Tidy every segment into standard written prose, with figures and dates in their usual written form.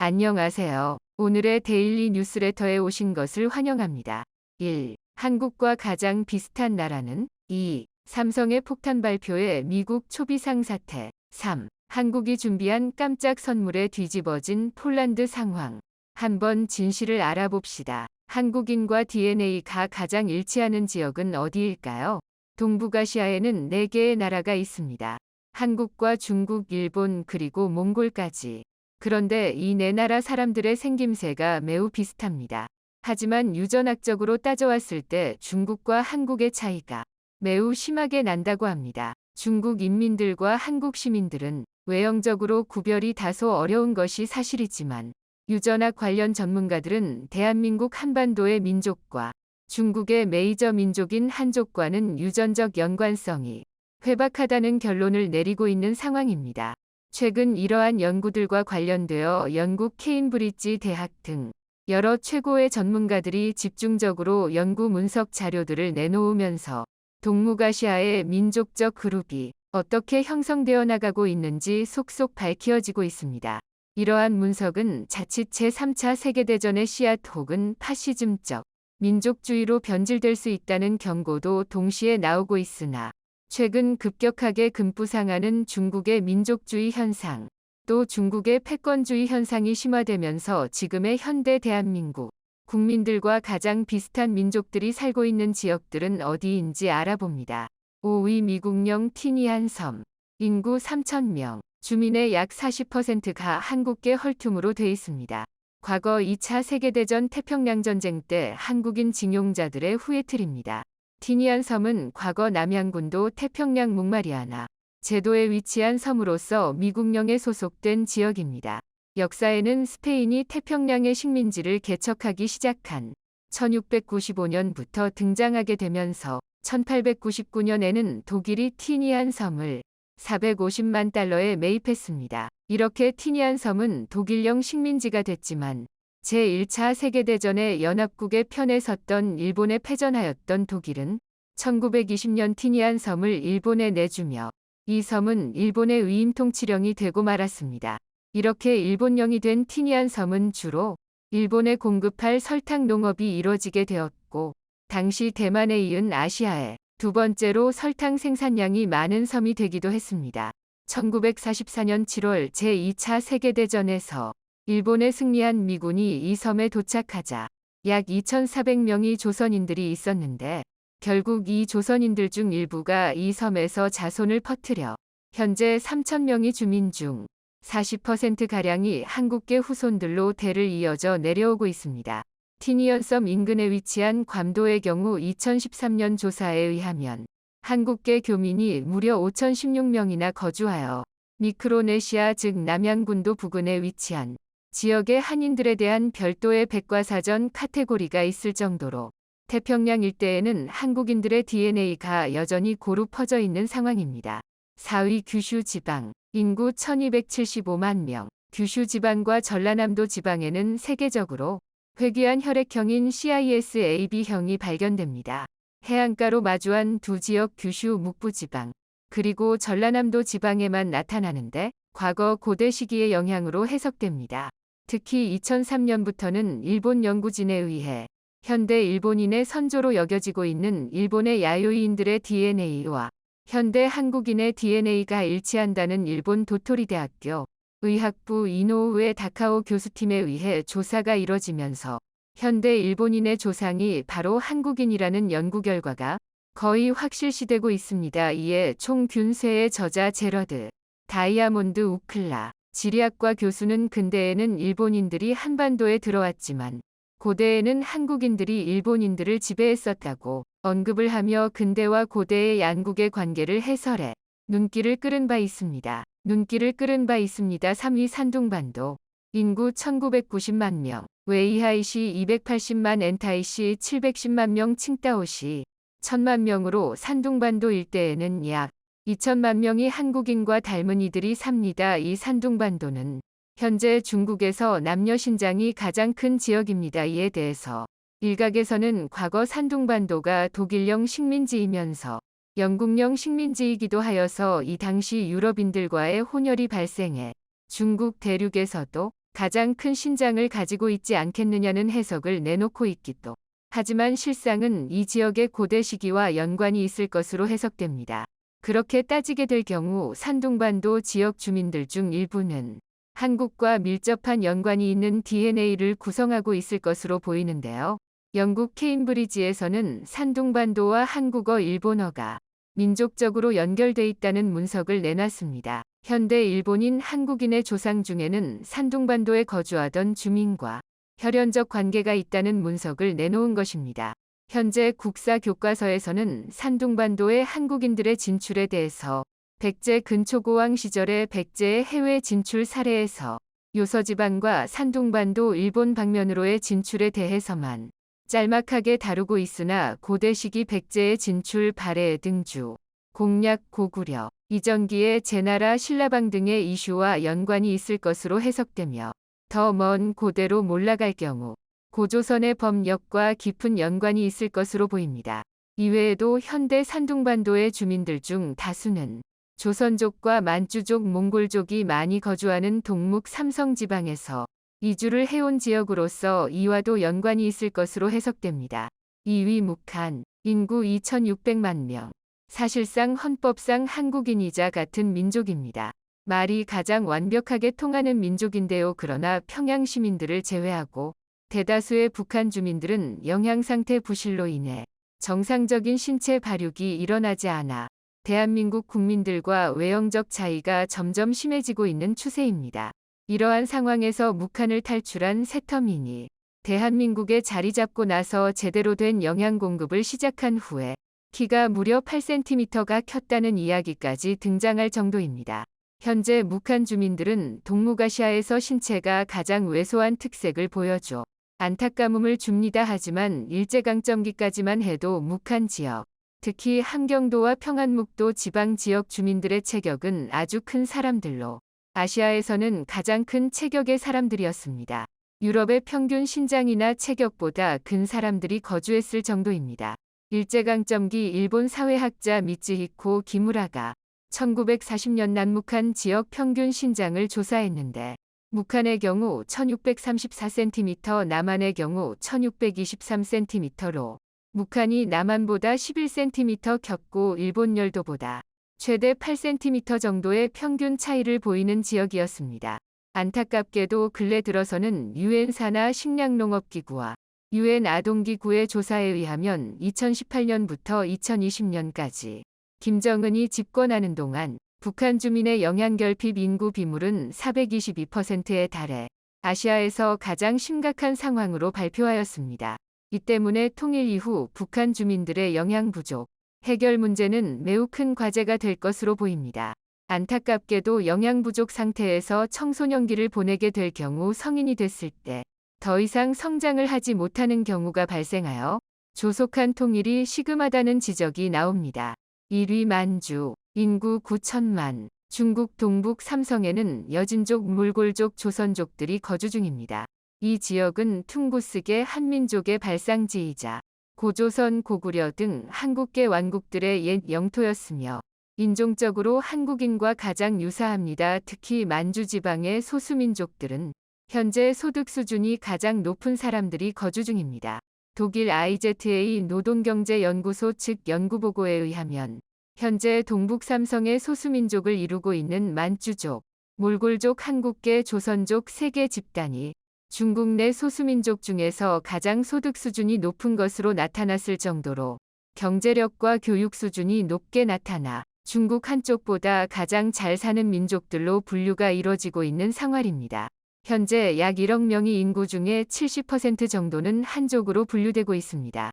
안녕하세요. 오늘의 데일리 뉴스레터에 오신 것을 환영합니다. 1. 한국과 가장 비슷한 나라는? 2. 삼성의 폭탄 발표에 미국 초비상 사태. 3. 한국이 준비한 깜짝 선물에 뒤집어진 폴란드 상황. 한번 진실을 알아봅시다. 한국인과 DNA가 가장 일치하는 지역은 어디일까요? 동북아시아에는 4개의 나라가 있습니다. 한국과 중국, 일본, 그리고 몽골까지. 그런데 이 네 나라 사람들의 생김새가 매우 비슷합니다. 하지만 유전학적으로 따져왔을 때 중국과 한국의 차이가 매우 심하게 난다고 합니다. 중국 인민들과 한국 시민들은 외형적으로 구별이 다소 어려운 것이 사실이지만 유전학 관련 전문가들은 대한민국 한반도의 민족과 중국의 메이저 민족인 한족과는 유전적 연관성이 회박하다는 결론을 내리고 있는 상황입니다. 최근 이러한 연구들과 관련되어 영국 케임브리지 대학 등 여러 최고의 전문가들이 집중적으로 연구 문석 자료들을 내놓으면서 동북아시아의 민족적 그룹이 어떻게 형성되어 나가고 있는지 속속 밝혀지고 있습니다. 이러한 문석은 자칫 제3차 세계대전의 씨앗 혹은 파시즘적 민족주의로 변질될 수 있다는 경고도 동시에 나오고 있으나 최근 급격하게 금부상하는 중국의 민족주의 현상, 또 중국의 패권주의 현상이 심화되면서 지금의 현대 대한민국 국민들과 가장 비슷한 민족들이 살고 있는 지역들은 어디인지 알아봅니다. 5위 미국령 티니안 섬. 인구 3,000명. 주민의 약 40%가 한국계 혈통으로 돼 있습니다. 과거 2차 세계대전 태평양전쟁 때 한국인 징용자들의 후예틀입니다. 티니안 섬은 과거 남양군도 태평양 묵마리아나 제도에 위치한 섬으로서 미국령에 소속된 지역입니다. 역사에는 스페인이 태평양의 식민지를 개척하기 시작한 1695년부터 등장하게 되면서 1899년에는 독일이 티니안 섬을 450만 달러에 매입했습니다. 이렇게 티니안 섬은 독일령 식민지가 됐지만 제1차 세계대전의 연합국의 편에 섰던 일본에 패전하였던 독일은 1920년 티니안 섬을 일본에 내주며 이 섬은 일본의 위임 통치령이 되고 말았습니다. 이렇게 일본령이 된 티니안 섬은 주로 일본에 공급할 설탕 농업이 이뤄지게 되었고 당시 대만에 이은 아시아의 두 번째로 설탕 생산량이 많은 섬이 되기도 했습니다. 1944년 7월 제2차 세계대전에서 일본에 승리한 미군이 이 섬에 도착하자 약 2,400명의 조선인들이 있었는데 결국 이 조선인들 중 일부가 이 섬에서 자손을 퍼뜨려 현재 3,000명의 주민 중 40%가량이 한국계 후손들로 대를 이어져 내려오고 있습니다. 티니안 섬 인근에 위치한 괌도의 경우 2013년 조사에 의하면 한국계 교민이 무려 5,016명이나 거주하여 미크로네시아 즉 남양군도 부근에 위치한 지역의 한인들에 대한 별도의 백과사전 카테고리가 있을 정도로 태평양 일대에는 한국인들의 DNA가 여전히 고루 퍼져 있는 상황입니다. 4위 규슈 지방. 인구 1275만 명. 규슈 지방과 전라남도 지방에는 세계적으로 회귀한 혈액형인 CIS-AB형이 발견됩니다. 해안가로 마주한 두 지역 규슈 묵부지방 그리고 전라남도 지방에만 나타나는데 과거 고대 시기의 영향으로 해석됩니다. 특히 2003년부터는 일본 연구진에 의해 현대 일본인의 선조로 여겨지고 있는 일본의 야요이인들의 DNA와 현대 한국인의 DNA가 일치한다는 일본 도토리대학교 의학부 이노우에 다카오 교수팀에 의해 조사가 이뤄지면서 현대 일본인의 조상이 바로 한국인이라는 연구 결과가 거의 확실시되고 있습니다. 이에 총균쇠의 저자 제러드 다이아몬드 우클라 지리학과 교수는 근대에는 일본인들이 한반도에 들어왔지만 고대에는 한국인들이 일본인들을 지배했었다고 언급을 하며 근대와 고대의 양국의 관계를 해설해 눈길을 끌은 바 있습니다. 3위 산둥반도. 인구 1990만 명. 웨이하이시 280만 엔타이시 710만 명 칭다오시 1000만 명으로 산둥반도 일대에는 약 2천만 명이 한국인과 닮은 이들이 삽니다. 이 산둥반도는 현재 중국에서 남녀 신장이 가장 큰 지역입니다. 이에 대해서 일각에서는 과거 산둥반도가 독일령 식민지이면서 영국령 식민지이기도 하여서 이 당시 유럽인들과의 혼혈이 발생해 중국 대륙에서도 가장 큰 신장을 가지고 있지 않겠느냐는 해석을 내놓고 있기도 하지만 실상은 이 지역의 고대 시기와 연관이 있을 것으로 해석됩니다. 그렇게 따지게 될 경우 산둥반도 지역 주민들 중 일부는 한국과 밀접한 연관이 있는 DNA를 구성하고 있을 것으로 보이는데요. 영국 케임브리지에서는 산둥반도와 한국어, 일본어가 민족적으로 연결돼 있다는 문석을 내놨습니다. 현대 일본인 한국인의 조상 중에는 산둥반도에 거주하던 주민과 혈연적 관계가 있다는 문석을 내놓은 것입니다. 현재 국사 교과서에서는 산둥반도의 한국인들의 진출에 대해서 백제 근초고왕 시절의 백제의 해외 진출 사례에서 요서지방과 산둥반도 일본 방면으로의 진출에 대해서만 짤막하게 다루고 있으나 고대 시기 백제의 진출 발해 등주, 공략, 고구려, 이전기의 제나라 신라방 등의 이슈와 연관이 있을 것으로 해석되며 더 먼 고대로 몰라갈 경우 고조선의 법력과 깊은 연관이 있을 것으로 보입니다. 이외에도 현대 산둥반도의 주민들 중 다수는 조선족과 만주족, 몽골족이 많이 거주하는 동묵 삼성 지방에서 이주를 해온 지역으로서 이와도 연관이 있을 것으로 해석됩니다. 2위 묵한, 인구 2,600만 명. 사실상 헌법상 한국인이자 같은 민족입니다. 말이 가장 완벽하게 통하는 민족인데요. 그러나 평양 시민들을 제외하고 대다수의 북한 주민들은 영양상태 부실로 인해 정상적인 신체 발육이 일어나지 않아 대한민국 국민들과 외형적 차이가 점점 심해지고 있는 추세입니다. 이러한 상황에서 묵한을 탈출한 세터민이 대한민국에 자리 잡고 나서 제대로 된 영양 공급을 시작한 후에 키가 무려 8cm가 컸다는 이야기까지 등장할 정도입니다. 현재 묵한 주민들은 동북아시아에서 신체가 가장 왜소한 특색을 보여줘 안타까움을 줍니다. 하지만 일제강점기까지만 해도 묵한 지역, 특히 함경도와 평안북도 지방 지역 주민들의 체격은 아주 큰 사람들로 아시아에서는 가장 큰 체격의 사람들이었습니다. 유럽의 평균 신장이나 체격보다 큰 사람들이 거주했을 정도입니다. 일제강점기 일본 사회학자 미츠히코 기무라가 1940년 남북한 지역 평균 신장을 조사했는데 북한의 경우 1634cm, 남한의 경우 1623cm로 북한이 남한보다 11cm 겹고 일본 열도보다 최대 8cm 정도의 평균 차이를 보이는 지역이었습니다. 안타깝게도 근래 들어서는 유엔 산하 식량농업기구와 유엔 아동기구의 조사에 의하면 2018년부터 2020년까지 김정은이 집권하는 동안 북한 주민의 영양결핍 인구 비율은 422%에 달해 아시아에서 가장 심각한 상황으로 발표하였습니다. 이 때문에 통일 이후 북한 주민들의 영양 부족 해결 문제는 매우 큰 과제가 될 것으로 보입니다. 안타깝게도 영양 부족 상태에서 청소년기를 보내게 될 경우 성인이 됐을 때 더 이상 성장을 하지 못하는 경우가 발생하여 조속한 통일이 시급하다는 지적이 나옵니다. 1위 만주, 인구 9천만. 중국 동북 삼성에는 여진족, 몽골족, 조선족들이 거주 중입니다. 이 지역은 퉁구스계 한민족의 발상지이자 고조선, 고구려 등 한국계 왕국들의 옛 영토였으며 인종적으로 한국인과 가장 유사합니다. 특히 만주 지방의 소수민족들은 현재 소득 수준이 가장 높은 사람들이 거주 중입니다. 독일 IZA 노동경제연구소 측 연구보고에 의하면 현재 동북 삼성의 소수민족을 이루고 있는 만주족, 몽골족, 한국계, 조선족 3개 집단이 중국 내 소수민족 중에서 가장 소득 수준이 높은 것으로 나타났을 정도로 경제력과 교육 수준이 높게 나타나 중국 한쪽보다 가장 잘 사는 민족들로 분류가 이뤄지고 있는 상황입니다. 현재 약 1억 명의 인구 중에 70% 정도는 한족으로 분류되고 있습니다.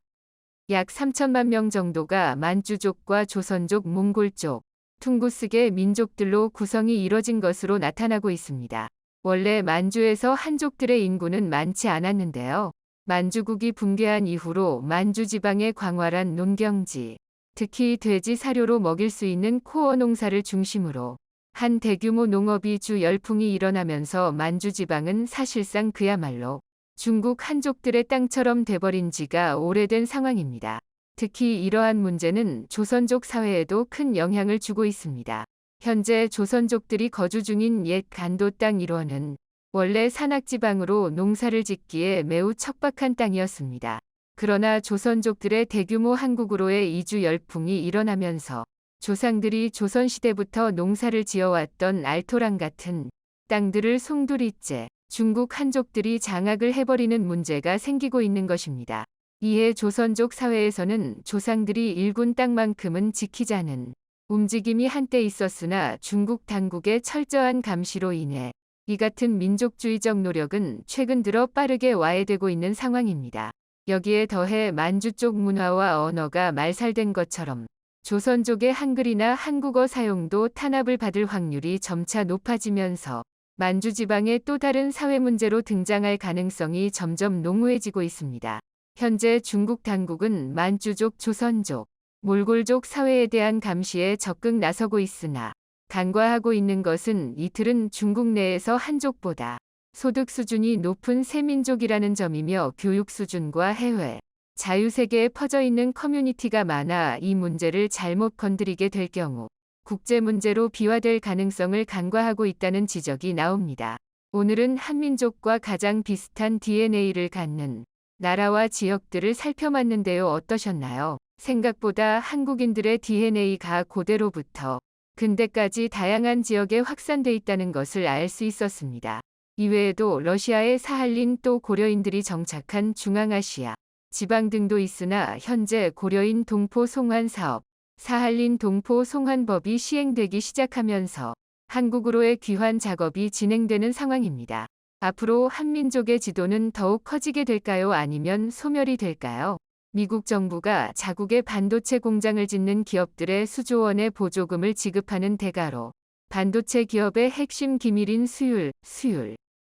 약 3천만 명 정도가 만주족과 조선족, 몽골족, 퉁구스계 민족들로 구성이 이뤄진 것으로 나타나고 있습니다. 원래 만주에서 한족들의 인구는 많지 않았는데요. 만주국이 붕괴한 이후로 만주 지방의 광활한 농경지, 특히 돼지 사료로 먹일 수 있는 코어 농사를 중심으로 한 대규모 농업이 주 열풍이 일어나면서 만주 지방은 사실상 그야말로 중국 한족들의 땅처럼 돼버린 지가 오래된 상황입니다. 특히 이러한 문제는 조선족 사회에도 큰 영향을 주고 있습니다. 현재 조선족들이 거주 중인 옛 간도 땅 일원은 원래 산악지방으로 농사를 짓기에 매우 척박한 땅이었습니다. 그러나 조선족들의 대규모 한국으로의 이주 열풍이 일어나면서 조상들이 조선시대부터 농사를 지어왔던 알토랑 같은 땅들을 송두리째 중국 한족들이 장악을 해버리는 문제가 생기고 있는 것입니다. 이에 조선족 사회에서는 조상들이 일군 땅만큼은 지키자는 움직임이 한때 있었으나 중국 당국의 철저한 감시로 인해 이 같은 민족주의적 노력은 최근 들어 빠르게 와해되고 있는 상황입니다. 여기에 더해 만주 쪽 문화와 언어가 말살된 것처럼 조선족의 한글이나 한국어 사용도 탄압을 받을 확률이 점차 높아지면서 만주 지방의 또 다른 사회 문제로 등장할 가능성이 점점 농후해지고 있습니다. 현재 중국 당국은 만주족, 조선족, 몽골족 사회에 대한 감시에 적극 나서고 있으나 간과하고 있는 것은 이틀은 중국 내에서 한족보다 소득 수준이 높은 세민족이라는 점이며 교육 수준과 해외, 자유세계에 퍼져 있는 커뮤니티가 많아 이 문제를 잘못 건드리게 될 경우 국제 문제로 비화될 가능성을 간과하고 있다는 지적이 나옵니다. 오늘은 한민족과 가장 비슷한 DNA를 갖는 나라와 지역들을 살펴봤는데요. 어떠셨나요? 생각보다 한국인들의 DNA가 고대로부터 근대까지 다양한 지역에 확산돼 있다는 것을 알 수 있었습니다. 이외에도 러시아의 사할린 또 고려인들이 정착한 중앙아시아 지방 등도 있으나 현재 고려인 동포 송환 사업, 사할린 동포 송환법이 시행되기 시작하면서 한국으로의 귀환 작업이 진행되는 상황입니다. 앞으로 한민족의 지도는 더욱 커지게 될까요? 아니면 소멸이 될까요? 미국 정부가 자국의 반도체 공장을 짓는 기업들의 수조 원의 보조금을 지급하는 대가로 반도체 기업의 핵심 기밀인 수율,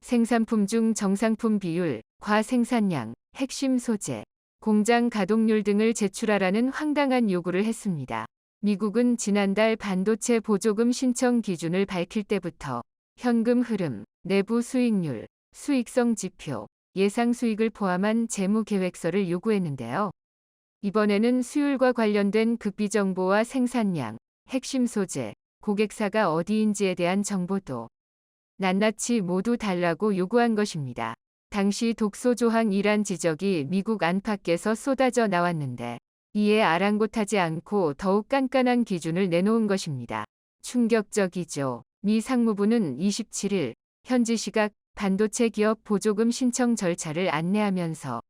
생산품 중 정상품 비율, 과생산량, 핵심 소재, 공장 가동률 등을 제출하라는 황당한 요구를 했습니다. 미국은 지난달 반도체 보조금 신청 기준을 밝힐 때부터 현금 흐름, 내부 수익률, 수익성 지표, 예상 수익을 포함한 재무 계획서를 요구했는데요. 이번에는 수율과 관련된 극비 정보와 생산량, 핵심 소재, 고객사가 어디인지에 대한 정보도 낱낱이 모두 달라고 요구한 것입니다. 당시 독소 조항이란 지적이 미국 안팎에서 쏟아져 나왔는데 이에 아랑곳하지 않고 더욱 깐깐한 기준을 내놓은 것입니다. 충격적이죠. 미 상무부는 27일 현지 시각 반도체 기업 보조금 신청 절차를 안내하면서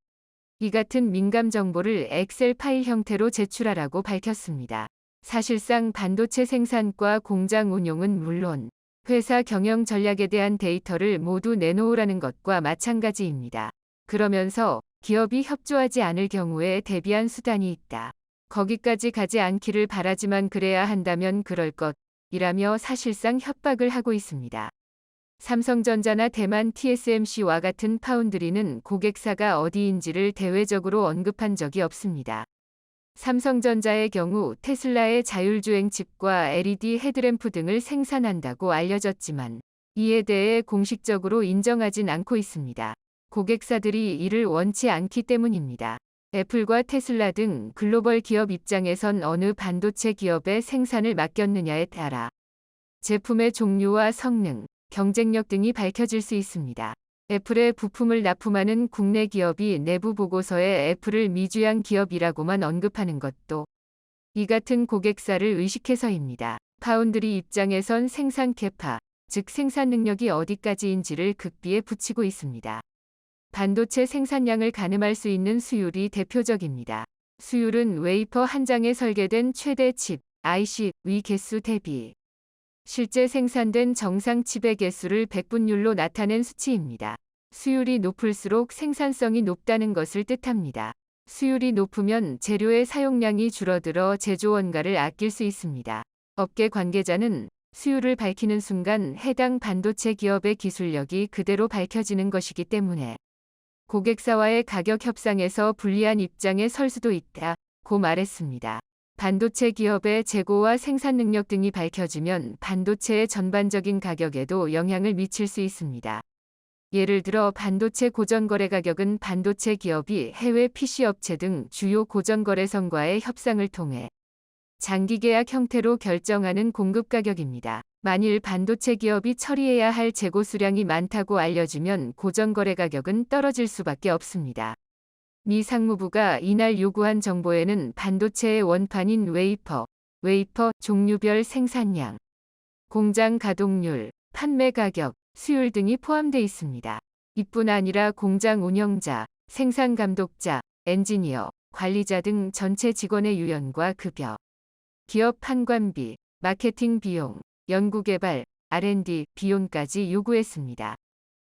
이 같은 민감 정보를 엑셀 파일 형태로 제출하라고 밝혔습니다. 사실상 반도체 생산과 공장 운용은 물론 회사 경영 전략에 대한 데이터를 모두 내놓으라는 것과 마찬가지입니다. 그러면서 기업이 협조하지 않을 경우에 대비한 수단이 있다. 거기까지 가지 않기를 바라지만 그래야 한다면 그럴 것이라며 사실상 협박을 하고 있습니다. 삼성전자나 대만 TSMC와 같은 파운드리는 고객사가 어디인지를 대외적으로 언급한 적이 없습니다. 삼성전자의 경우 테슬라의 자율주행 칩과 LED 헤드램프 등을 생산한다고 알려졌지만 이에 대해 공식적으로 인정하진 않고 있습니다. 고객사들이 이를 원치 않기 때문입니다. 애플과 테슬라 등 글로벌 기업 입장에선 어느 반도체 기업에 생산을 맡겼느냐에 따라 제품의 종류와 성능, 경쟁력 등이 밝혀질 수 있습니다. 애플의 부품을 납품하는 국내 기업이 내부 보고서에 애플을 미주양 기업이라고만 언급하는 것도 이 같은 고객사를 의식해서입니다. 파운드리 입장에선 생산 캐파, 즉 생산 능력이 어디까지인지를 극비에 붙이고 있습니다. 반도체 생산량을 가늠할 수 있는 수율이 대표적입니다. 수율은 웨이퍼 한 장에 설계된 최대 칩, IC의 개수 대비 실제 생산된 정상 칩의 개수를 백분율로 나타낸 수치입니다. 수율이 높을수록 생산성이 높다는 것을 뜻합니다. 수율이 높으면 재료의 사용량이 줄어들어 제조 원가를 아낄 수 있습니다. 업계 관계자는 수율을 밝히는 순간 해당 반도체 기업의 기술력이 그대로 밝혀지는 것이기 때문에 고객사와의 가격 협상에서 불리한 입장에 설 수도 있다고 말했습니다. 반도체 기업의 재고와 생산 능력 등이 밝혀지면 반도체의 전반적인 가격에도 영향을 미칠 수 있습니다. 예를 들어 반도체 고전거래 가격은 반도체 기업이 해외 PC 업체 등 주요 고전거래선과의 협상을 통해 장기 계약 형태로 결정하는 공급 가격입니다. 만일 반도체 기업이 처리해야 할 재고 수량이 많다고 알려지면 고정거래 가격은 떨어질 수밖에 없습니다. 미 상무부가 이날 요구한 정보에는 반도체의 원판인 웨이퍼 종류별 생산량, 공장 가동률, 판매 가격, 수율 등이 포함돼 있습니다. 이뿐 아니라 공장 운영자, 생산 감독자, 엔지니어, 관리자 등 전체 직원의 유연과 급여, 기업 판관비, 마케팅 비용, 연구개발, R&D 비용까지 요구했습니다.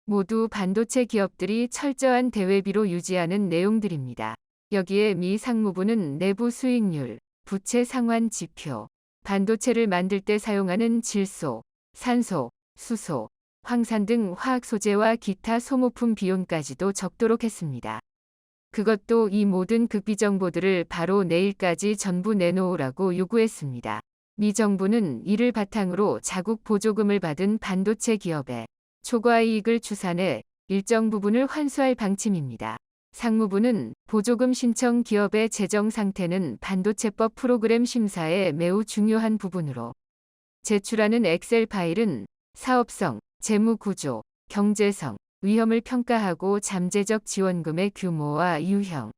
모두 반도체 기업들이 철저한 대외비로 유지하는 내용들입니다. 여기에 미 상무부는 내부 수익률, 부채 상환 지표, 반도체를 만들 때 사용하는 질소, 산소, 수소, 황산 등 화학 소재와 기타 소모품 비용까지도 적도록 했습니다. 그것도 이 모든 극비 정보들을 바로 내일까지 전부 내놓으라고 요구했습니다. 미 정부는 이를 바탕으로 자국 보조금을 받은 반도체 기업에 초과 이익을 추산해 일정 부분을 환수할 방침입니다. 상무부는 보조금 신청 기업의 재정 상태는 반도체법 프로그램 심사에 매우 중요한 부분으로 제출하는 엑셀 파일은 사업성, 재무 구조, 경제성, 위험을 평가하고 잠재적 지원금의 규모와 유형,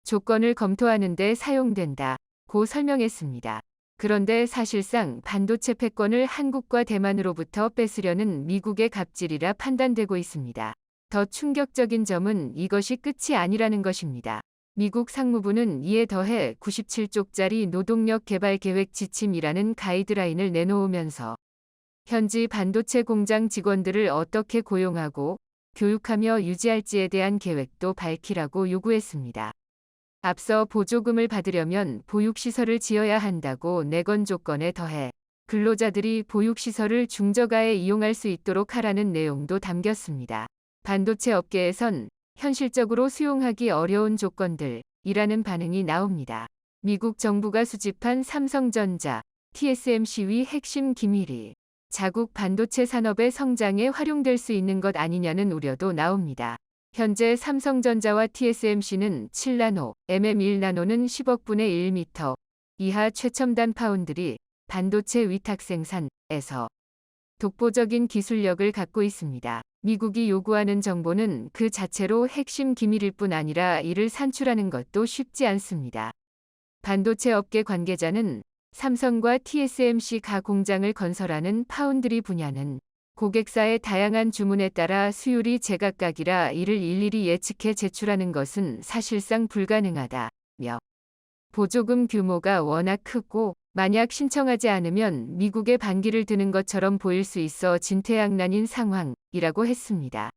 조건을 검토하는 데 사용된다고 설명했습니다. 그런데 사실상 반도체 패권을 한국과 대만으로부터 뺏으려는 미국의 갑질이라 판단되고 있습니다. 더 충격적인 점은 이것이 끝이 아니라는 것입니다. 미국 상무부는 이에 더해 97쪽짜리 노동력 개발 계획 지침이라는 가이드라인을 내놓으면서 현지 반도체 공장 직원들을 어떻게 고용하고 교육하며 유지할지에 대한 계획도 밝히라고 요구했습니다. 앞서 보조금을 받으려면 보육시설을 지어야 한다고 내건 조건에 더해 근로자들이 보육시설을 중저가에 이용할 수 있도록 하라는 내용도 담겼습니다. 반도체 업계에선 현실적으로 수용하기 어려운 조건들이라는 반응이 나옵니다. 미국 정부가 수집한 삼성전자, TSMC 위 핵심 기밀이 자국 반도체 산업의 성장에 활용될 수 있는 것 아니냐는 우려도 나옵니다. 현재 삼성전자와 TSMC는 7나노, MM1나노는 10억 분의 1m 이하 최첨단 파운드리, 반도체 위탁 생산에서 독보적인 기술력을 갖고 있습니다. 미국이 요구하는 정보는 그 자체로 핵심 기밀일 뿐 아니라 이를 산출하는 것도 쉽지 않습니다. 반도체 업계 관계자는 삼성과 TSMC 가 공장을 건설하는 파운드리 분야는 고객사의 다양한 주문에 따라 수율이 제각각이라 이를 일일이 예측해 제출하는 것은 사실상 불가능하다며 보조금 규모가 워낙 크고 만약 신청하지 않으면 미국의 반기를 드는 것처럼 보일 수 있어 진퇴양난인 상황이라고 했습니다.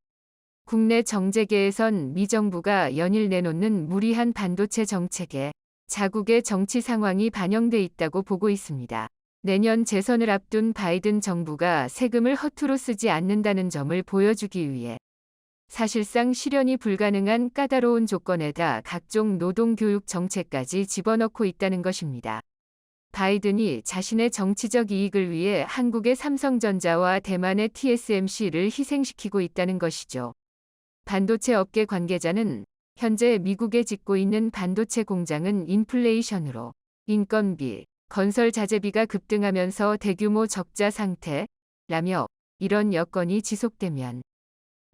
국내 정재계에선 미 정부가 연일 내놓는 무리한 반도체 정책에 자국의 정치 상황이 반영돼 있다고 보고 있습니다. 내년 재선을 앞둔 바이든 정부가 세금을 허투루 쓰지 않는다는 점을 보여주기 위해 사실상 실현이 불가능한 까다로운 조건에다 각종 노동교육 정책까지 집어넣고 있다는 것입니다. 바이든이 자신의 정치적 이익을 위해 한국의 삼성전자와 대만의 TSMC를 희생시키고 있다는 것이죠. 반도체 업계 관계자는 현재 미국에 짓고 있는 반도체 공장은 인플레이션으로 인건비, 건설 자재비가 급등하면서 대규모 적자 상태라며 이런 여건이 지속되면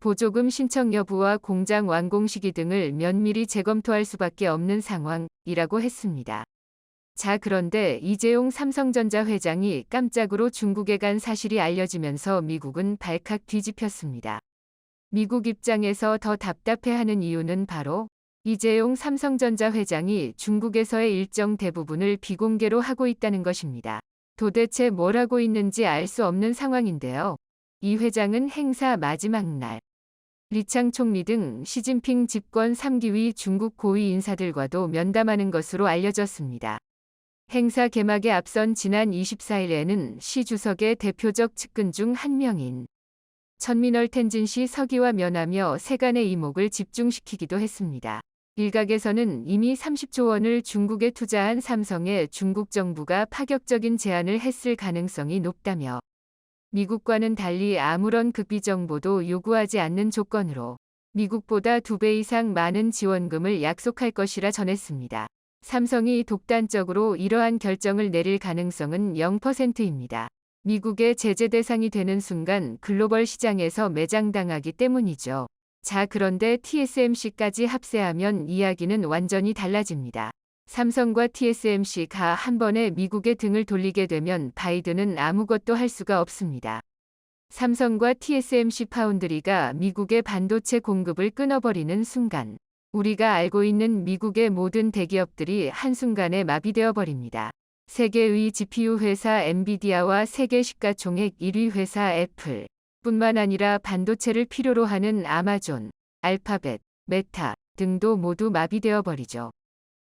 보조금 신청 여부와 공장 완공 시기 등을 면밀히 재검토할 수밖에 없는 상황이라고 했습니다. 자, 그런데 이재용 삼성전자 회장이 깜짝으로 중국에 간 사실이 알려지면서 미국은 발칵 뒤집혔습니다. 미국 입장에서 더 답답해하는 이유는 바로 이재용 삼성전자 회장이 중국에서의 일정 대부분을 비공개로 하고 있다는 것입니다. 도대체 뭘 하고 있는지 알 수 없는 상황인데요. 이 회장은 행사 마지막 날 리창 총리 등 시진핑 집권 3기위 중국 고위 인사들과도 면담하는 것으로 알려졌습니다. 행사 개막에 앞선 지난 24일에는 시 주석의 대표적 측근 중 한 명인 천민얼 텐진시 서기와 면하며 세간의 이목을 집중시키기도 했습니다. 일각에서는 이미 30조 원을 중국에 투자한 삼성에 중국 정부가 파격적인 제안을 했을 가능성이 높다며 미국과는 달리 아무런 극비 정보도 요구하지 않는 조건으로 미국보다 2배 이상 많은 지원금을 약속할 것이라 전했습니다. 삼성이 독단적으로 이러한 결정을 내릴 가능성은 0%입니다. 미국의 제재 대상이 되는 순간 글로벌 시장에서 매장당하기 때문이죠. 자, 그런데 TSMC까지 합세하면 이야기는 완전히 달라집니다. 삼성과 TSMC가 한 번에 미국의 등을 돌리게 되면 바이든은 아무것도 할 수가 없습니다. 삼성과 TSMC 파운드리가 미국의 반도체 공급을 끊어버리는 순간 우리가 알고 있는 미국의 모든 대기업들이 한순간에 마비되어 버립니다. 세계의 GPU 회사 엔비디아와 세계 시가총액 1위 회사 애플 뿐만 아니라 반도체를 필요로 하는 아마존, 알파벳, 메타 등도 모두 마비되어 버리죠.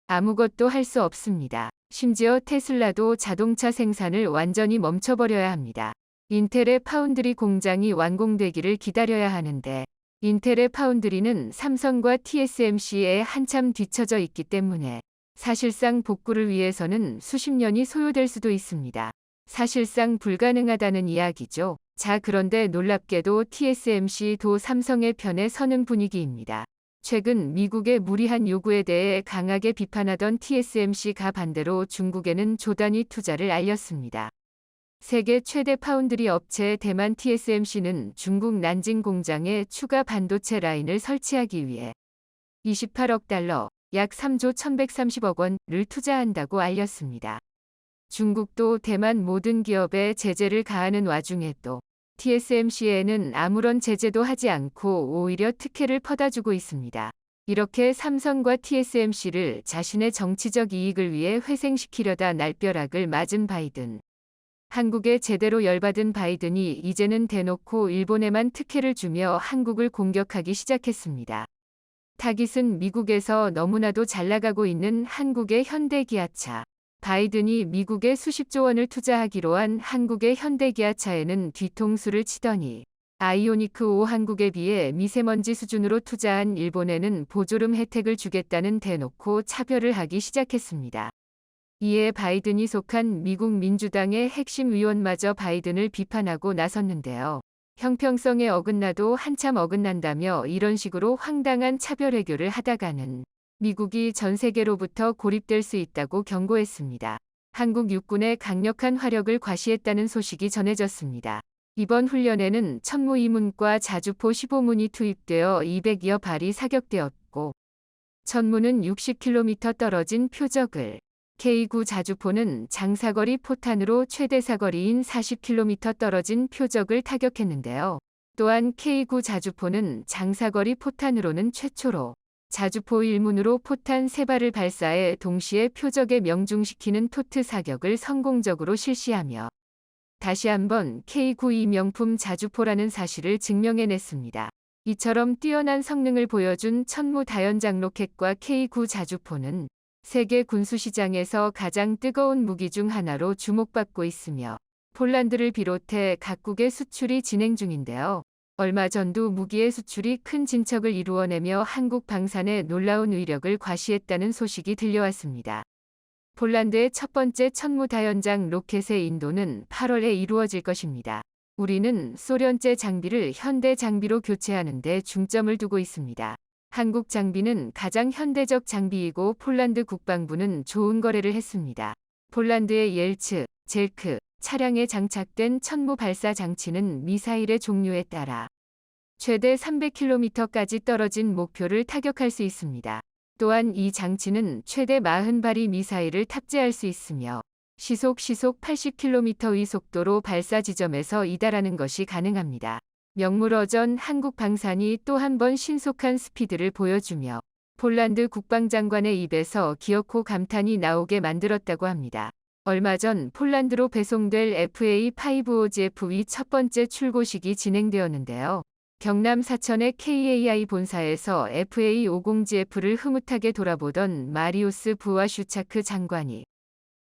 아무것도 할 수 없습니다. 심지어 테슬라도 자동차 생산을 완전히 멈춰버려야 합니다. 인텔의 파운드리 공장이 완공되기를 기다려야 하는데 인텔의 파운드리는 삼성과 TSMC에 한참 뒤처져 있기 때문에 사실상 복구를 위해서는 수십 년이 소요될 수도 있습니다. 사실상 불가능하다는 이야기죠. 자, 그런데 놀랍게도 TSMC도 삼성의 편에 서는 분위기입니다. 최근 미국의 무리한 요구에 대해 강하게 비판하던 TSMC가 반대로 중국에는 조단위 투자를 알렸습니다. 세계 최대 파운드리 업체 대만 TSMC는 중국 난징 공장에 추가 반도체 라인을 설치하기 위해 28억 달러, 약 3조 1130억 원을 투자한다고 알렸습니다. 중국도 대만 모든 기업에 제재를 가하는 와중에 또 TSMC에는 아무런 제재도 하지 않고 오히려 특혜를 퍼다주고 있습니다. 이렇게 삼성과 TSMC를 자신의 정치적 이익을 위해 회생시키려다 날벼락을 맞은 바이든. 한국에 제대로 열받은 바이든이 이제는 대놓고 일본에만 특혜를 주며 한국을 공격하기 시작했습니다. 타깃은 미국에서 너무나도 잘 나가고 있는 한국의 현대기아차. 바이든이 미국에 수십조 원을 투자하기로 한 한국의 현대기아차에는 뒤통수를 치더니 아이오니크 5 한국에 비해 미세먼지 수준으로 투자한 일본에는 보조금 혜택을 주겠다는 대놓고 차별을 하기 시작했습니다. 이에 바이든이 속한 미국 민주당의 핵심 의원마저 바이든을 비판하고 나섰는데요. 형평성에 어긋나도 한참 어긋난다며 이런 식으로 황당한 차별 외교를 하다가는 미국이 전 세계로부터 고립될 수 있다고 경고했습니다. 한국 육군의 강력한 화력을 과시했다는 소식이 전해졌습니다. 이번 훈련에는 천무 2문과 자주포 15문이 투입되어 200여 발이 사격되었고 천무는 60km 떨어진 표적을, K9 자주포는 장사거리 포탄으로 최대 사거리인 40km 떨어진 표적을 타격했는데요. 또한 K9 자주포는 장사거리 포탄으로는 최초로 자주포 1문으로 포탄 3발을 발사해 동시에 표적에 명중시키는 토트 사격을 성공적으로 실시하며 다시 한번 K9이 명품 자주포라는 사실을 증명해냈습니다. 이처럼 뛰어난 성능을 보여준 천무 다연장 로켓과 K9 자주포는 세계 군수시장에서 가장 뜨거운 무기 중 하나로 주목받고 있으며 폴란드를 비롯해 각국의 수출이 진행 중인데요. 얼마 전도 무기의 수출이 큰 진척을 이루어내며 한국 방산의 놀라운 위력을 과시했다는 소식이 들려왔습니다. 폴란드의 첫 번째 천무 다연장 로켓의 인도는 8월에 이루어질 것입니다. 우리는 소련제 장비를 현대 장비로 교체하는 데 중점을 두고 있습니다. 한국 장비는 가장 현대적 장비이고 폴란드 국방부는 좋은 거래를 했습니다. 폴란드의 옐츠, 젤크 차량에 장착된 천무 발사 장치는 미사일의 종류에 따라 최대 300km까지 떨어진 목표를 타격할 수 있습니다. 또한 이 장치는 최대 40발의 미사일을 탑재할 수 있으며 시속 80km의 속도로 발사 지점에서 이달하는 것이 가능합니다. 명물어전 한국 방산이 또 한 번 신속한 스피드를 보여주며 폴란드 국방장관의 입에서 기어코 감탄이 나오게 만들었다고 합니다. 얼마 전 폴란드로 배송될 FA550V의 첫 번째 출고식이 진행되었는데요. 경남 사천의 KAI 본사에서 FA50GF를 흐뭇하게 돌아보던 마리우스 부와슈차크 장관이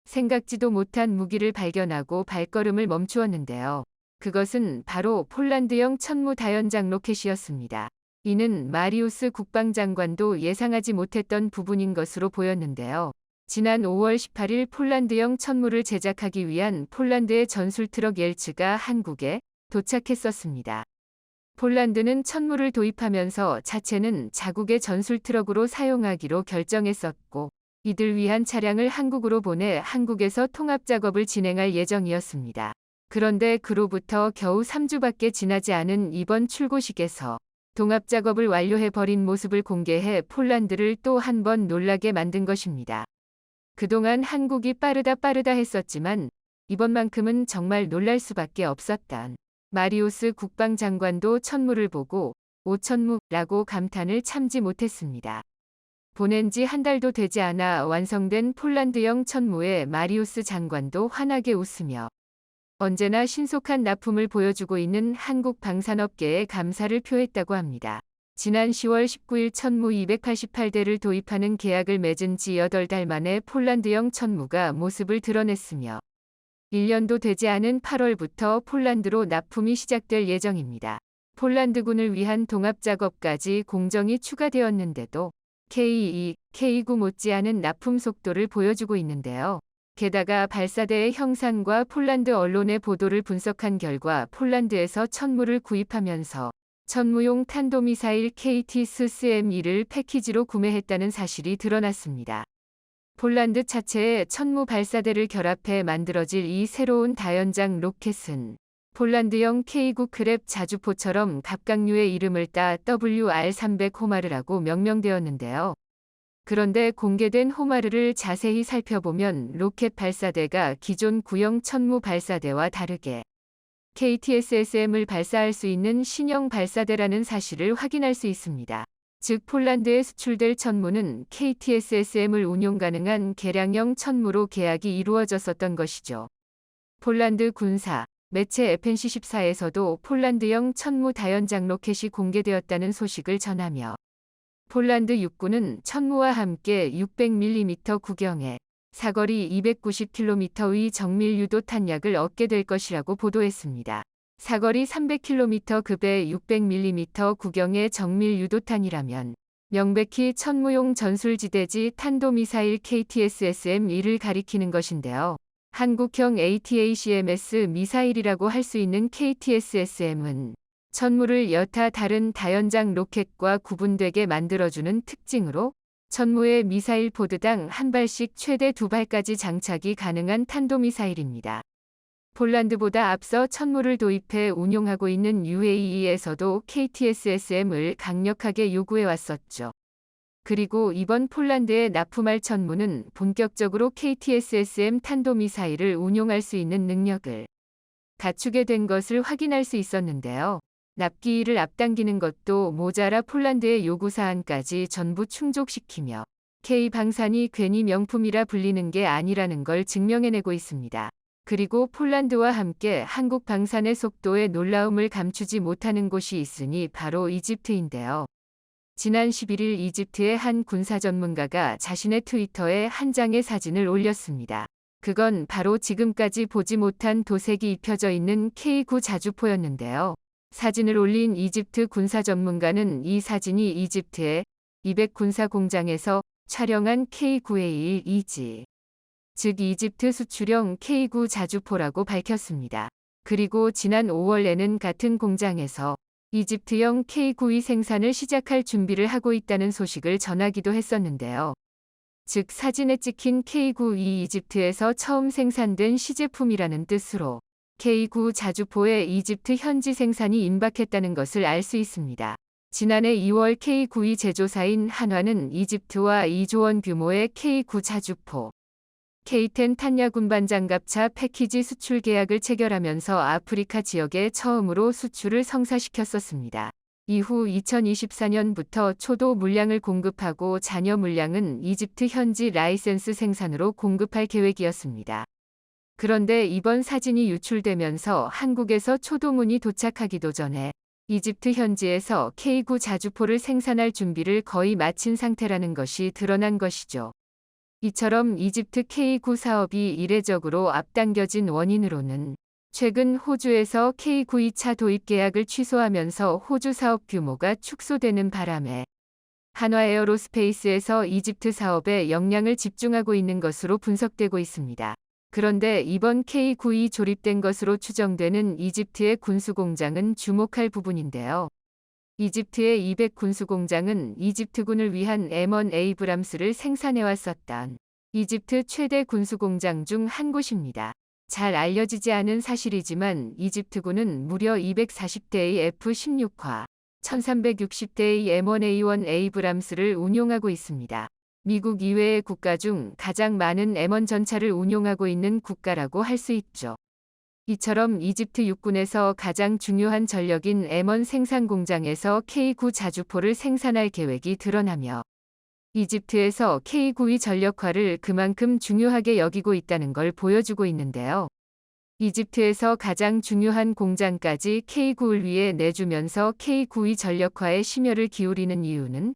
생각지도 못한 무기를 발견하고 발걸음을 멈추었는데요. 그것은 바로 폴란드형 천무 다연장 로켓이었습니다. 이는 마리우스 국방장관도 예상하지 못했던 부분인 것으로 보였는데요. 지난 5월 18일 폴란드형 천무를 제작하기 위한 폴란드의 전술 트럭 옐츠가 한국에 도착했었습니다. 폴란드는 천무를 도입하면서 자체는 자국의 전술 트럭으로 사용하기로 결정했었고 이들 위한 차량을 한국으로 보내 한국에서 통합 작업을 진행할 예정이었습니다. 그런데 그로부터 겨우 3주밖에 지나지 않은 이번 출고식에서 동합 작업을 완료해버린 모습을 공개해 폴란드를 또 한 번 놀라게 만든 것입니다. 그동안 한국이 빠르다 했었지만 이번만큼은 정말 놀랄 수밖에 없었던 마리우스 국방장관도 천무를 보고 오천무라고 감탄을 참지 못했습니다. 보낸 지 한 달도 되지 않아 완성된 폴란드형 천무에 마리우스 장관도 환하게 웃으며 언제나 신속한 납품을 보여주고 있는 한국 방산업계에 감사를 표했다고 합니다. 지난 10월 19일 천무 288대를 도입하는 계약을 맺은 지 8달 만에 폴란드형 천무가 모습을 드러냈으며 1년도 되지 않은 8월부터 폴란드로 납품이 시작될 예정입니다. 폴란드군을 위한 동합 작업까지 공정이 추가되었는데도 K2, K9 못지않은 납품 속도를 보여주고 있는데요. 게다가 발사대의 형상과 폴란드 언론의 보도를 분석한 결과 폴란드에서 천무를 구입하면서 천무용 탄도미사일 KT-SSM-2를 패키지로 구매했다는 사실이 드러났습니다. 폴란드 차체에 천무 발사대를 결합해 만들어질 이 새로운 다연장 로켓은 폴란드형 K9 크랩 자주포처럼 갑각류의 이름을 따 WR300 호마르라고 명명되었는데요. 그런데 공개된 호마르를 자세히 살펴보면 로켓 발사대가 기존 구형 천무 발사대와 다르게 KT-SSM을 발사할 수 있는 신형 발사대라는 사실을 확인할 수 있습니다. 즉 폴란드에 수출될 천무는 KT-SSM을 운용 가능한 개량형 천무로 계약이 이루어졌었던 것이죠. 폴란드 군사 매체 FNC14에서도 폴란드형 천무 다연장 로켓이 공개되었다는 소식을 전하며 폴란드 육군은 천무와 함께 600mm 구경의 사거리 290km의 정밀 유도 탄약을 얻게 될 것이라고 보도했습니다. 사거리 300km 급의 600mm 구경의 정밀 유도탄이라면 명백히 천무용 전술지대지 탄도미사일 KT-SSM-1을 가리키는 것인데요. 한국형 ATACMS 미사일이라고 할 수 있는 KT-SSM은 천무를 여타 다른 다연장 로켓과 구분되게 만들어주는 특징으로 천무의 미사일 포드당 한 발씩 최대 2발까지 장착이 가능한 탄도미사일입니다. 폴란드보다 앞서 천무를 도입해 운용하고 있는 UAE에서도 KT-SSM을 강력하게 요구해 왔었죠. 그리고 이번 폴란드에 납품할 천무는 본격적으로 KT-SSM 탄도미사일을 운용할 수 있는 능력을 갖추게 된 것을 확인할 수 있었는데요. 납기일을 앞당기는 것도 모자라 폴란드의 요구사항까지 전부 충족시키며 K방산이 괜히 명품이라 불리는 게 아니라는 걸 증명해내고 있습니다. 그리고 폴란드와 함께 한국 방산의 속도에 놀라움을 감추지 못하는 곳이 있으니 바로 이집트인데요. 지난 11일 이집트의 한 군사 전문가가 자신의 트위터에 한 장의 사진을 올렸습니다. 그건 바로 지금까지 보지 못한 도색이 입혀져 있는 K9 자주포였는데요. 사진을 올린 이집트 군사 전문가는 이 사진이 이집트의 200 군사 공장에서 촬영한 K9A1이지. 즉 이집트 수출형 K9 자주포라고 밝혔습니다. 그리고 지난 5월에는 같은 공장에서 이집트형 K9의 생산을 시작할 준비를 하고 있다는 소식을 전하기도 했었는데요. 즉 사진에 찍힌 K9이 이집트에서 처음 생산된 시제품이라는 뜻으로 K9 자주포의 이집트 현지 생산이 임박했다는 것을 알 수 있습니다. 지난해 2월 K9의 제조사인 한화는 이집트와 2조 원 규모의 K9 자주포 K10 탄약 운반 장갑차 패키지 수출 계약을 체결하면서 아프리카 지역에 처음으로 수출을 성사시켰었습니다. 이후 2024년부터 초도 물량을 공급하고 잔여 물량은 이집트 현지 라이센스 생산으로 공급할 계획이었습니다. 그런데 이번 사진이 유출되면서 한국에서 초도문이 도착하기도 전에 이집트 현지에서 K9 자주포를 생산할 준비를 거의 마친 상태라는 것이 드러난 것이죠. 이처럼 이집트 K9 사업이 이례적으로 앞당겨진 원인으로는 최근 호주에서 K9 2차 도입 계약을 취소하면서 호주 사업 규모가 축소되는 바람에 한화에어로스페이스에서 이집트 사업에 역량을 집중하고 있는 것으로 분석되고 있습니다. 그런데 이번 K9이 조립된 것으로 추정되는 이집트의 군수공장은 주목할 부분인데요. 이집트의 200 군수공장은 이집트군을 위한 M1 에이브람스를 생산해왔었던 이집트 최대 군수공장 중 한 곳입니다. 잘 알려지지 않은 사실이지만 이집트군은 무려 240대의 F-16화, 1360대의 M1A1 에이브람스를 운용하고 있습니다. 미국 이외의 국가 중 가장 많은 M1 전차를 운용하고 있는 국가라고 할 수 있죠. 이처럼 이집트 육군에서 가장 중요한 전력인 M1 생산 공장에서 K9 자주포를 생산할 계획이 드러나며 이집트에서 K9의 전력화를 그만큼 중요하게 여기고 있다는 걸 보여주고 있는데요. 이집트에서 가장 중요한 공장까지 K9를 위해 내주면서 K9의 전력화에 심혈을 기울이는 이유는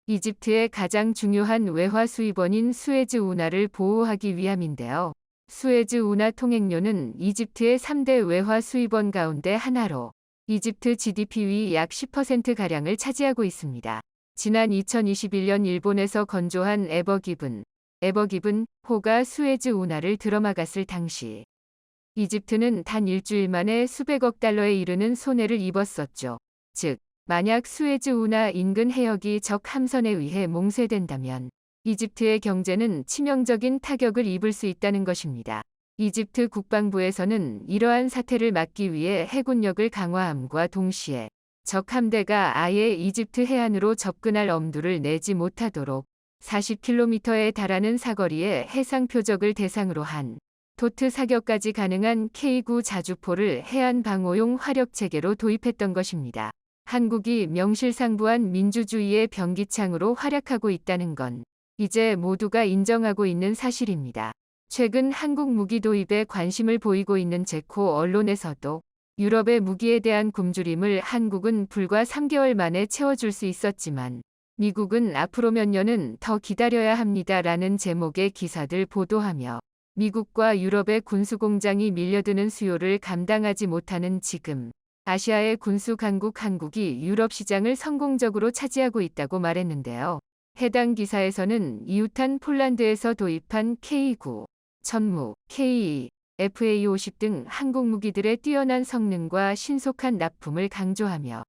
이집트의 가장 중요한 외화 수입원인 수에즈 운하를 보호하기 위함인데요. 수에즈 운하 통행료는 이집트의 3대 외화 수입원 가운데 하나로 이집트 GDP의 약 10%가량을 차지하고 있습니다. 지난 2021년 일본에서 건조한 에버기븐 호가 수에즈 운하를 들어막았을 당시 이집트는 단 일주일 만에 수백억 달러에 이르는 손해를 입었었죠. 즉, 만약 수에즈 운하 인근 해역이 적 함선에 의해 몽쇄된다면 이집트의 경제는 치명적인 타격을 입을 수 있다는 것입니다. 이집트 국방부에서는 이러한 사태를 막기 위해 해군력을 강화함과 동시에 적 함대가 아예 이집트 해안으로 접근할 엄두를 내지 못하도록 40km에 달하는 사거리의 해상 표적을 대상으로 한 도트 사격까지 가능한 K9 자주포를 해안 방어용 화력 체계로 도입했던 것입니다. 한국이 명실상부한 민주주의의 병기창으로 활약하고 있다는 건 이제 모두가 인정하고 있는 사실입니다. 최근 한국 무기 도입에 관심을 보이고 있는 체코 언론에서도 유럽의 무기에 대한 굶주림을 한국은 불과 3개월 만에 채워줄 수 있었지만 미국은 앞으로 몇 년은 더 기다려야 합니다라는 제목의 기사들 보도하며 미국과 유럽의 군수공장이 밀려드는 수요를 감당하지 못하는 지금 아시아의 군수 강국 한국이 유럽 시장을 성공적으로 차지하고 있다고 말했는데요. 해당 기사에서는 이웃한 폴란드에서 도입한 K9, 천무, K2, FA50 등 한국 무기들의 뛰어난 성능과 신속한 납품을 강조하며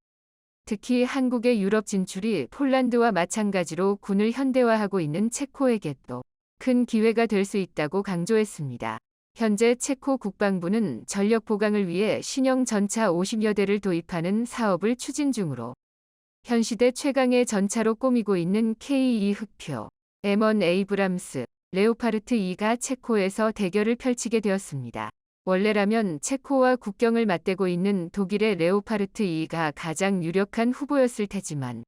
특히 한국의 유럽 진출이 폴란드와 마찬가지로 군을 현대화하고 있는 체코에게도 큰 기회가 될 수 있다고 강조했습니다. 현재 체코 국방부는 전력 보강을 위해 신형 전차 50여 대를 도입하는 사업을 추진 중으로 현 시대 최강의 전차로 꾸미고 있는 K2 흑표, M1 에이브람스, 레오파르트 2가 체코에서 대결을 펼치게 되었습니다. 원래라면 체코와 국경을 맞대고 있는 독일의 레오파르트 2가 가장 유력한 후보였을 테지만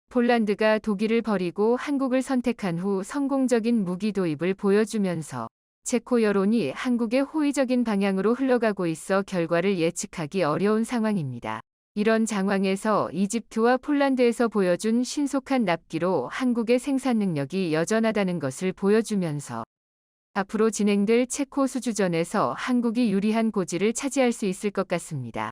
폴란드가 독일을 버리고 한국을 선택한 후 성공적인 무기 도입을 보여주면서 체코 여론이 한국의 호의적인 방향으로 흘러가고 있어 결과를 예측하기 어려운 상황입니다. 이런 상황에서 이집트와 폴란드에서 보여준 신속한 납기로 한국의 생산 능력이 여전하다는 것을 보여주면서 앞으로 진행될 체코 수주전에서 한국이 유리한 고지를 차지할 수 있을 것 같습니다.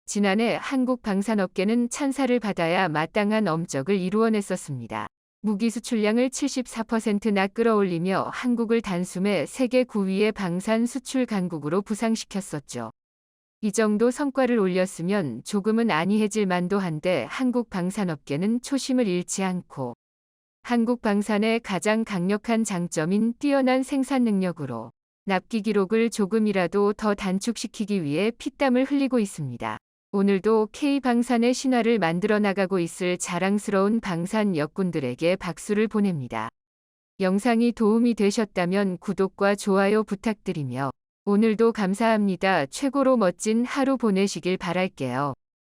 지난해 한국 방산업계는 찬사를 받아야 마땅한 엄적을 이루어냈었습니다. 무기 수출량을 74%나 끌어올리며 한국을 단숨에 세계 9위의 방산 수출 강국으로 부상시켰었죠. 이 정도 성과를 올렸으면 조금은 안이해질 만도 한데 한국 방산업계는 초심을 잃지 않고 한국 방산의 가장 강력한 장점인 뛰어난 생산 능력으로 납기 기록을 조금이라도 더 단축시키기 위해 피땀을 흘리고 있습니다. 오늘도 K방산의 신화를 만들어 나가고 있을 자랑스러운 방산 역군들에게 박수를 보냅니다. 영상이 도움이 되셨다면 구독과 좋아요 부탁드리며 오늘도 감사합니다. 최고로 멋진 하루 보내시길 바랄게요.